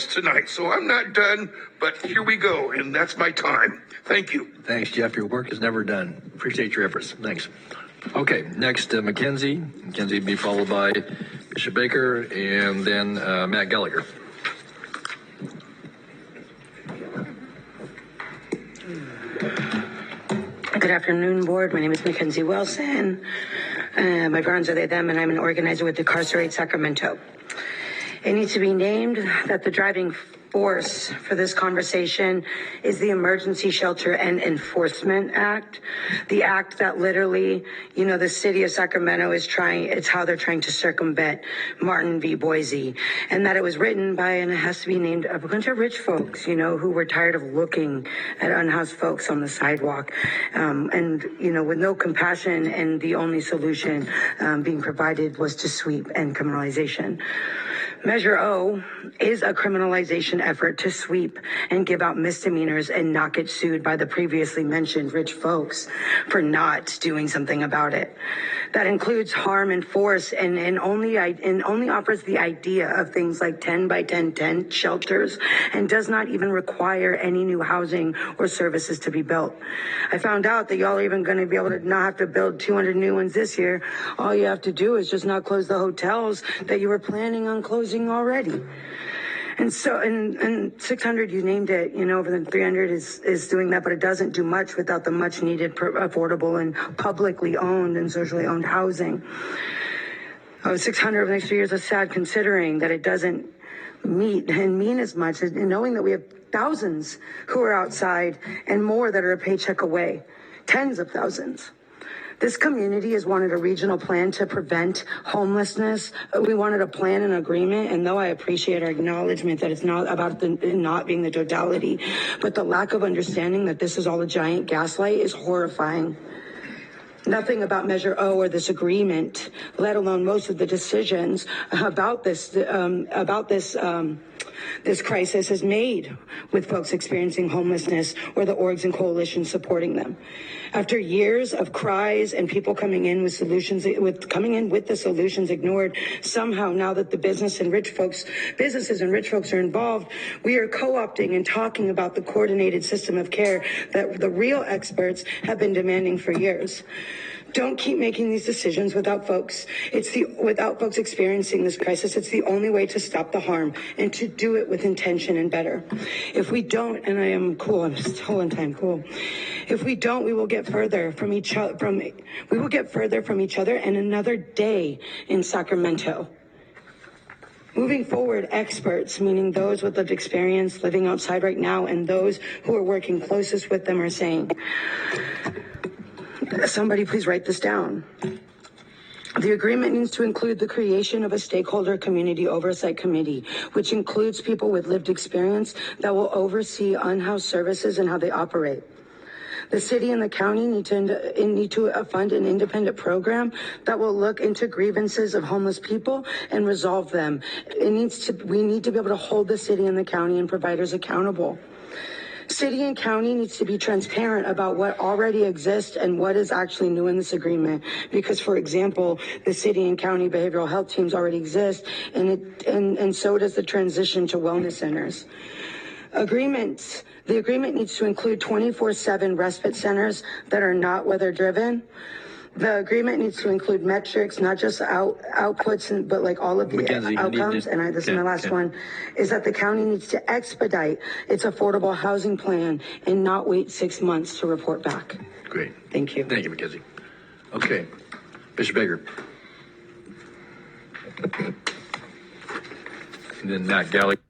tonight, so I'm not done, but here we go, and that's my time. Thank you. Thanks, Jeff. Your work is never done. Appreciate your efforts. Thanks. Okay, next, Mackenzie. Mackenzie will be followed by Bishop Baker and then Matt Gallagher. Good afternoon, board. My name is Mackenzie Wilson. My pronouns are they, them, and I'm an organizer with Decarcerate Sacramento. It needs to be named that the driving force for this conversation is the Emergency Shelter and Enforcement Act. The act that literally, the city of Sacramento is it's how they're trying to circumvent Martin v. Boise. And that it was written by, and it has to be named, a bunch of rich folks, who were tired of looking at unhoused folks on the sidewalk. With no compassion, and the only solution being provided was to sweep and criminalization. Measure O is a criminalization effort to sweep and give out misdemeanors and not get sued by the previously mentioned rich folks for not doing something about it. That includes harm and force and only offers the idea of things like 10 by 10 tent shelters and does not even require any new housing or services to be built. I found out that y'all are even going to be able to not have to build 200 new ones this year. All you have to do is just not close the hotels that you were planning on closing already. And so, and 600, you named it, over the 300 is doing that, but it doesn't do much without the much needed affordable and publicly owned and socially owned housing. 600 over the next few years is sad, considering that it doesn't meet and mean as much, and knowing that we have thousands who are outside and more that are a paycheck away, tens of thousands. This community has wanted a regional plan to prevent homelessness. We wanted a plan and agreement, and though I appreciate our acknowledgement that it's not about not being the totality, but the lack of understanding that this is all a giant gaslight is horrifying. Nothing about Measure O or this agreement, let alone most of the decisions about this crisis is made with folks experiencing homelessness or the orgs and coalitions supporting them. After years of cries and people coming in with the solutions ignored, somehow now that the businesses and rich folks are involved, we are co-opting and talking about the coordinated system of care that the real experts have been demanding for years. Don't keep making these decisions without folks. Without folks experiencing this crisis. It's the only way to stop the harm and to do it with intention and better. If we don't, and I am cool, I'm still on time, cool. If we don't, we will get further from each other. We will get further from each other and another day in Sacramento. Moving forward, experts, meaning those with lived experience living outside right now, and those who are working closest with them, are saying, somebody please write this down. The agreement needs to include the creation of a stakeholder community oversight committee, which includes people with lived experience that will oversee unhoused services and how they operate. The city and the county need to fund an independent program that will look into grievances of homeless people and resolve them. We need to be able to hold the city and the county and providers accountable. City and county needs to be transparent about what already exists and what is actually new in this agreement. Because, for example, the city and county behavioral health teams already exist, and so does the transition to wellness centers. The agreement needs to include 24/7 respite centers that are not weather driven. The agreement needs to include metrics, not just outputs, but like all of the Mackenzie, outcomes. This is my last one, is that the county needs to expedite its affordable housing plan and not wait 6 months to report back. Great. Thank you. Thank you, Mackenzie. Okay, Bishop Baker. And then Matt Gallagher.